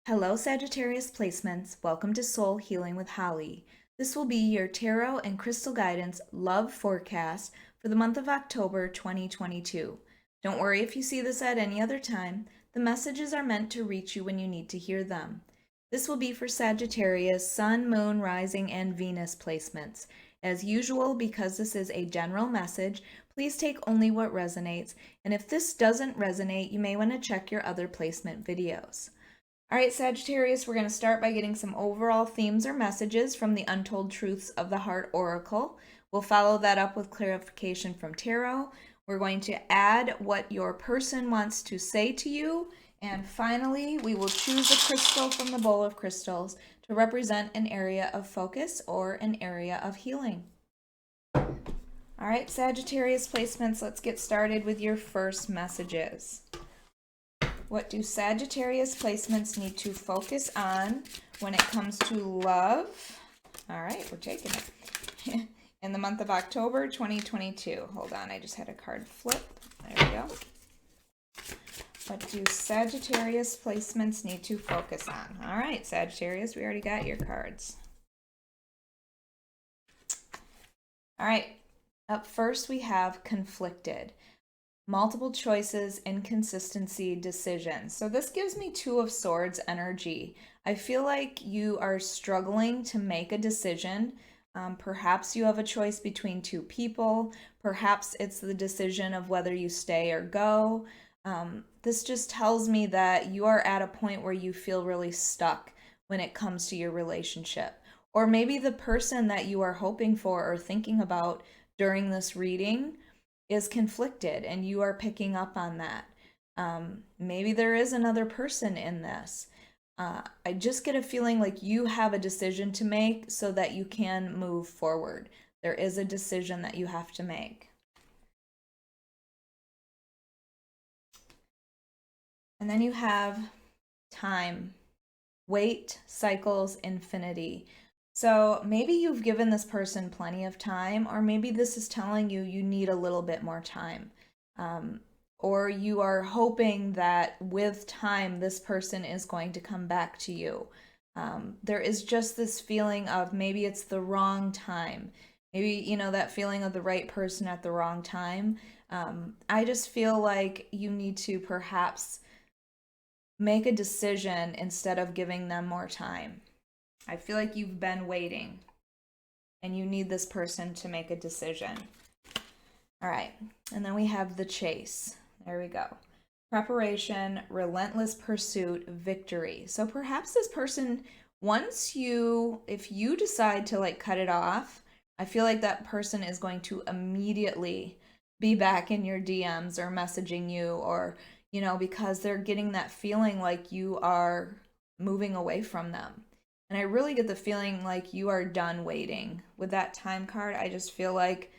Hello, Sagittarius placements. Welcome to Soul Healing with Holly. This will be your tarot and crystal guidance love forecast for the month of October 2022. Don't worry if you see this at any other time. The messages are meant to reach you when you need to hear them. This will be for Sagittarius, Sun, Moon, Rising, and Venus placements. As usual, because this is a general message, please take only what resonates, and if this doesn't resonate, you may want to check your other placement videos. All right, Sagittarius, we're going to start by getting some overall themes or messages from the Untold Truths of the Heart Oracle. We'll follow that up with clarification from Tarot. We're going to add what your person wants to say to you. And finally, we will choose a crystal from the bowl of crystals to represent an area of focus or an area of healing. All right, Sagittarius placements, let's get started with your first messages. What do Sagittarius placements need to focus on when it comes to love? All right, we're taking it. In the month of October 2022. Hold on, I just had a card flip. There we go. What do Sagittarius placements need to focus on? All right, Sagittarius, we already got your cards. All right, up first we have conflicted. Multiple choices, inconsistency, decisions. So this gives me Two of Swords energy. I feel like you are struggling to make a decision. Perhaps you have a choice between two people. Perhaps it's the decision of whether you stay or go. This just tells me that you are at a point where you feel really stuck when it comes to your relationship. Or maybe the person that you are hoping for or thinking about during this reading is conflicted and you are picking up on that. Maybe there is another person in this. I just get a feeling like you have a decision to make so that you can move forward. There is a decision that you have to make. And then you have time, wait, cycles, infinity. So maybe you've given this person plenty of time, or maybe this is telling you you need a little bit more time. Or you are hoping that with time, this person is going to come back to you. There is just this feeling of maybe it's the wrong time. Maybe, you know, that feeling of the right person at the wrong time. I just feel like you need to perhaps make a decision instead of giving them more time. I feel like you've been waiting and you need this person to make a decision. All right, and then we have the chase. There we go. Preparation, relentless pursuit, victory. So perhaps this person, if you decide to like cut it off, I feel like that person is going to immediately be back in your DMs or messaging you, or, you know, because they're getting that feeling like you are moving away from them. And I really get the feeling like you are done waiting. With that time card, I just feel like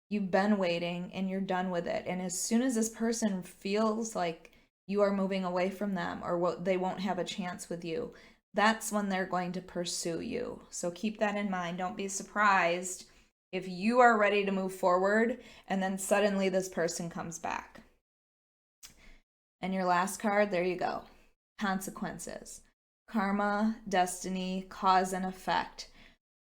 you've been waiting and you're done with it. And as soon as this person feels like you are moving away from them or they won't have a chance with you, that's when they're going to pursue you. So keep that in mind. Don't be surprised if you are ready to move forward and then suddenly this person comes back. And your last card, there you go. Consequences. Karma, destiny, cause and effect.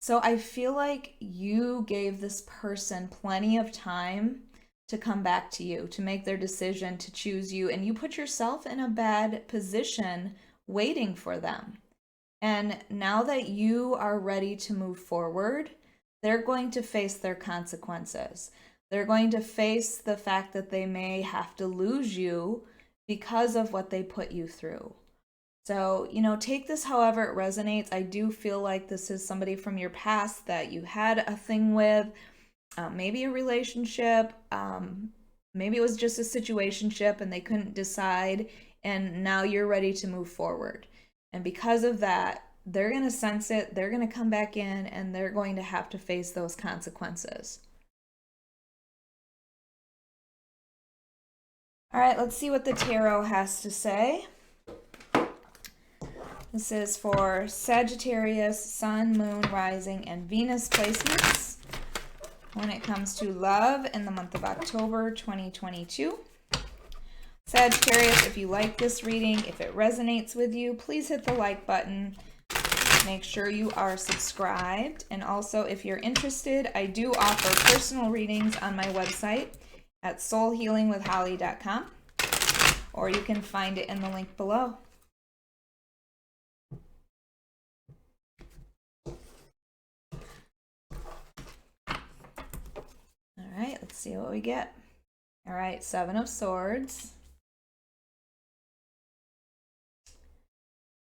So I feel like you gave this person plenty of time to come back to you, to make their decision, to choose you, and you put yourself in a bad position waiting for them. And now that you are ready to move forward, they're going to face their consequences. They're going to face the fact that they may have to lose you because of what they put you through. So, you know, take this however it resonates. I do feel like this is somebody from your past that you had a thing with, maybe a relationship, maybe it was just a situationship and they couldn't decide, and now you're ready to move forward. And because of that, they're going to sense it, they're going to come back in, and they're going to have to face those consequences. All right, let's see what the tarot has to say. This is for Sagittarius, Sun, Moon, Rising, and Venus placements when it comes to love in the month of October 2022. Sagittarius, if you like this reading, if it resonates with you, please hit the like button. Make sure you are subscribed. And also, if you're interested, I do offer personal readings on my website at soulhealingwithholly.com, or you can find it in the link below. All right, let's see what we get. All right, Seven of Swords.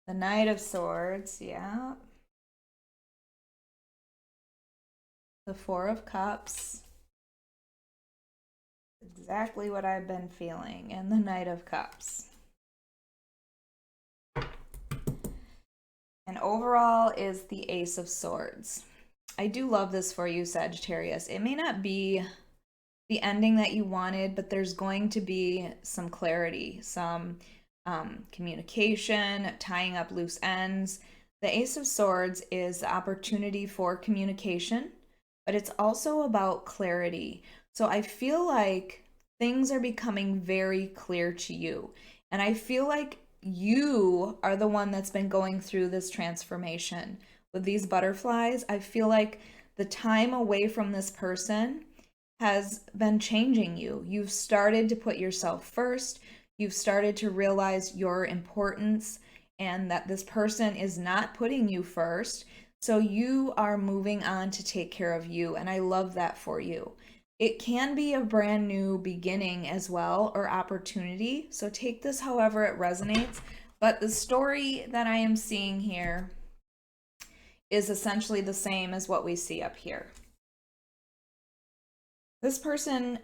The Knight of Swords, yeah. The Four of Cups. Exactly what I've been feeling. And the Knight of Cups. And overall is the Ace of Swords. I do love this for you, Sagittarius. It may not be the ending that you wanted, but there's going to be some clarity, some communication, tying up loose ends. The Ace of Swords is the opportunity for communication, but it's also about clarity. So I feel like things are becoming very clear to you. And I feel like you are the one that's been going through this transformation. With these butterflies, I feel like the time away from this person has been changing you. You've started to put yourself first. You've started to realize your importance and that this person is not putting you first. So you are moving on to take care of you. And I love that for you. It can be a brand new beginning as well, or opportunity. So take this however it resonates. But the story that I am seeing here is essentially the same as what we see up here. This person,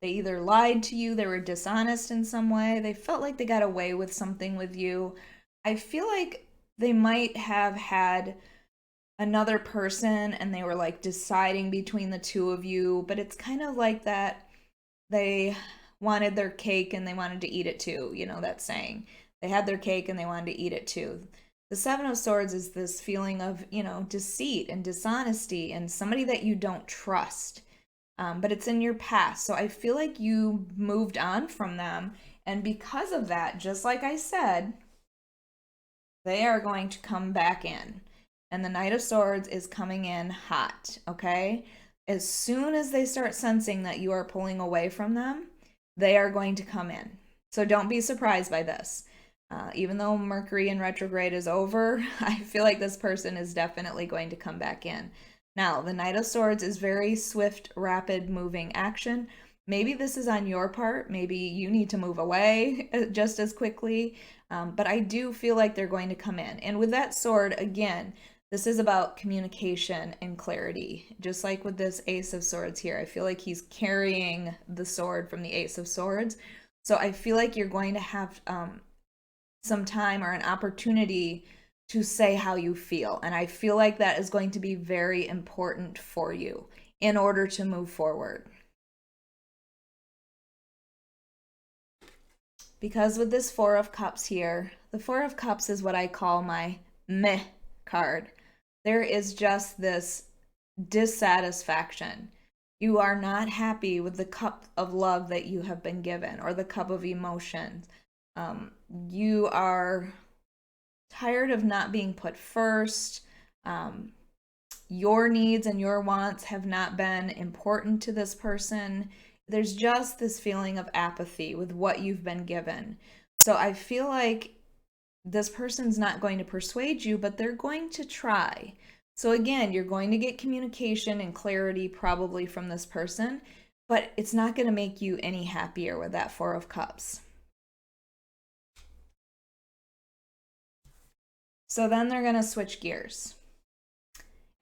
they either lied to you, they were dishonest in some way, they felt like they got away with something with you. I feel like they might have had another person and they were like deciding between the two of you, but it's kind of like that they wanted their cake and they wanted to eat it too, you know that saying. They had their cake and they wanted to eat it too. The Seven of Swords is this feeling of, you know, deceit and dishonesty and somebody that you don't trust. But it's in your past. So I feel like you moved on from them. And because of that, just like I said, they are going to come back in. And the Knight of Swords is coming in hot, okay? As soon as they start sensing that you are pulling away from them, they are going to come in. So don't be surprised by this. Even though Mercury in retrograde is over, I feel like this person is definitely going to come back in. Now, the Knight of Swords is very swift, rapid moving action. Maybe this is on your part. Maybe you need to move away just as quickly. But I do feel like they're going to come in. And with that sword, again, this is about communication and clarity. Just like with this Ace of Swords here, I feel like he's carrying the sword from the Ace of Swords. So I feel like you're going to have some time or an opportunity to say how you feel. And I feel like that is going to be very important for you in order to move forward. Because with this Four of Cups here, the Four of Cups is what I call my meh card. There is just this dissatisfaction. You are not happy with the cup of love that you have been given or the cup of emotions. You are tired of not being put first. Your needs and your wants have not been important to this person. There's just this feeling of apathy with what you've been given. So I feel like this person's not going to persuade you, but they're going to try. So again, you're going to get communication and clarity probably from this person, but it's not going to make you any happier with that Four of Cups. So then they're going to switch gears.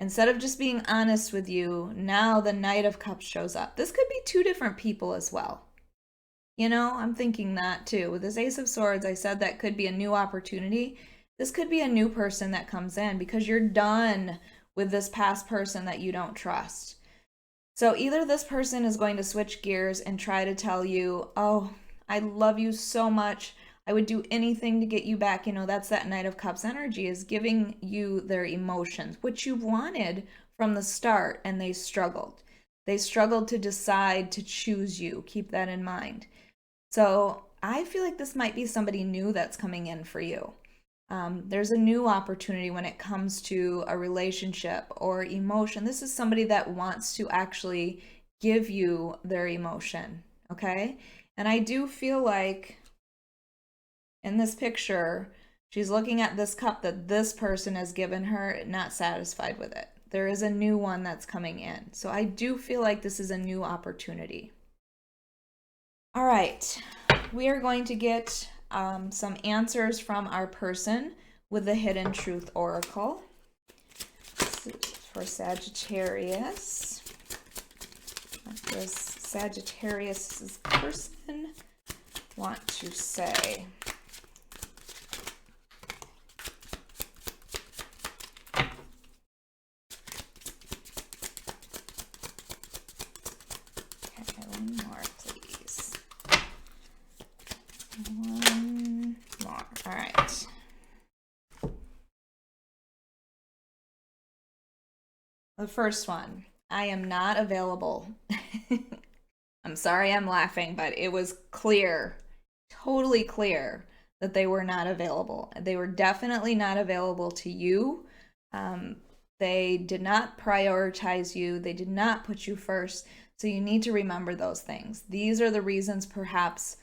Instead of just being honest with you, now the Knight of Cups shows up. This could be two different people as well. You know, I'm thinking that too. With this Ace of Swords, I said that could be a new opportunity. This could be a new person that comes in because you're done with this past person that you don't trust. So either this person is going to switch gears and try to tell you, oh, I love you so much. I would do anything to get you back. You know, that's that Knight of Cups energy, is giving you their emotions, which you've wanted from the start, and they struggled. They struggled to decide to choose you. Keep that in mind. So I feel like this might be somebody new that's coming in for you. There's a new opportunity when it comes to a relationship or emotion. This is somebody that wants to actually give you their emotion, okay? And I do feel like in this picture, she's looking at this cup that this person has given her, not satisfied with it. There is a new one that's coming in. So I do feel like this is a new opportunity. All right, we are going to get some answers from our person with the Hidden Truth Oracle for Sagittarius. What does Sagittarius' person want to say? Okay, one more, please. One more. All right. The first one, I am not available. I'm sorry I'm laughing, but it was clear, totally clear that they were not available. They were definitely not available to you. They did not prioritize you. They did not put you first. So you need to remember those things. These are the reasons perhaps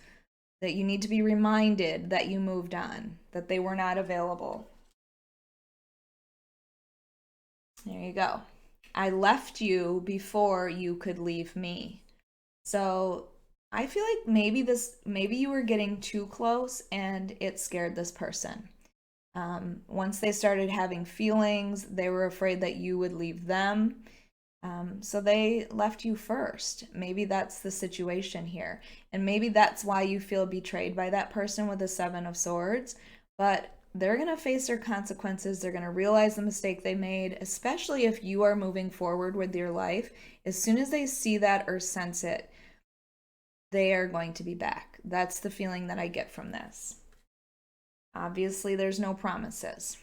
that you need to be reminded that you moved on, that they were not available. There you go. I left you before you could leave me. So I feel like maybe you were getting too close and it scared this person. Once they started having feelings, they were afraid that you would leave them. So they left you first. Maybe that's the situation here. And maybe that's why you feel betrayed by that person with the Seven of Swords. But they're going to face their consequences. They're going to realize the mistake they made, especially if you are moving forward with your life. As soon as they see that or sense it, they are going to be back. That's the feeling that I get from this. Obviously, there's no promises.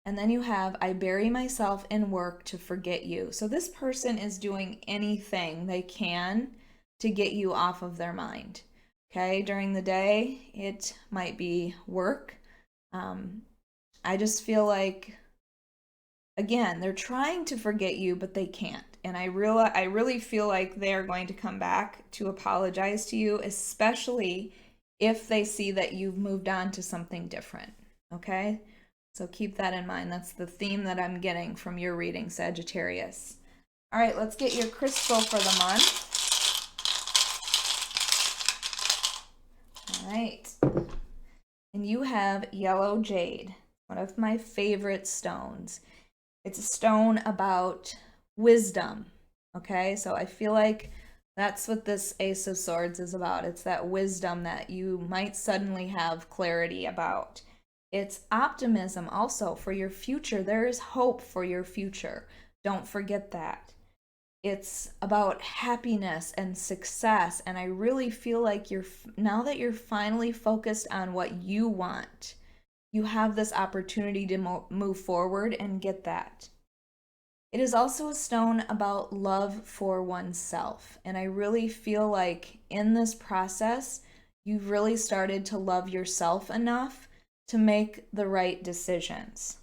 And then you have, I bury myself in work to forget you. So this person is doing anything they can to get you off of their mind. Okay, during the day, it might be work. I just feel like, again, they're trying to forget you, but they can't. And I really feel like they're going to come back to apologize to you, especially if they see that you've moved on to something different. Okay? So keep that in mind. That's the theme that I'm getting from your reading, Sagittarius. All right, let's get your crystal for the month. All right. And you have yellow jade, one of my favorite stones. It's a stone about wisdom, okay? So I feel like that's what this Ace of Swords is about. It's that wisdom that you might suddenly have clarity about. It's optimism also for your future. There is hope for your future. Don't forget that. It's about happiness and success. And I really feel like now that you're finally focused on what you want, you have this opportunity to move forward and get that. It is also a stone about love for oneself. And I really feel like in this process, you've really started to love yourself enough to make the right decisions.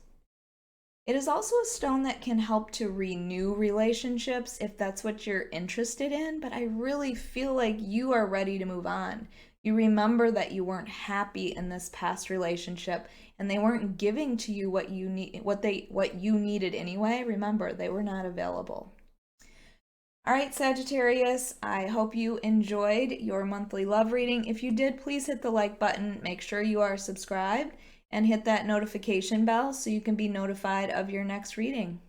It is also a stone that can help to renew relationships if that's what you're interested in, but I really feel like you are ready to move on. You remember that you weren't happy in this past relationship and they weren't giving to you what you needed anyway. Remember, they were not available. All right, Sagittarius, I hope you enjoyed your monthly love reading. If you did, please hit the like button. Make sure you are subscribed and hit that notification bell so you can be notified of your next reading.